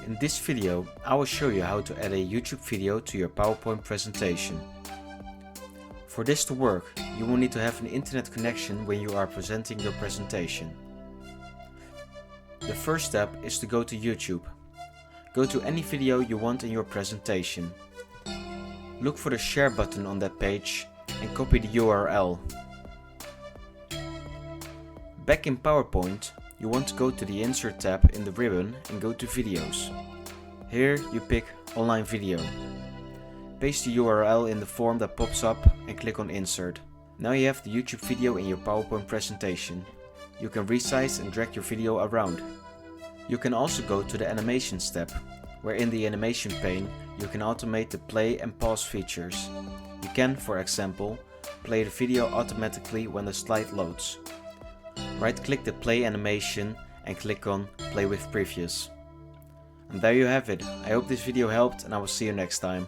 In this video, I will show you how to add a YouTube video to your PowerPoint presentation. For this to work, you will need to have an internet connection when you are presenting your presentation. The first step is to go to YouTube. Go to any video you want in your presentation. Look for the share button on that page and copy the URL. Back in PowerPoint, you want to go to the Insert tab in the ribbon and go to Videos. Here you pick Online Video. Paste the URL in the form that pops up and click on Insert. Now you have the YouTube video in your PowerPoint presentation. You can resize and drag your video around. You can also go to the Animations tab, where in the animation pane you can automate the play and pause features. You can, for example, play the video automatically when the slide loads. Right-click the play animation and click on Play with Previous. And there you have it. I hope this video helped and I will see you next time.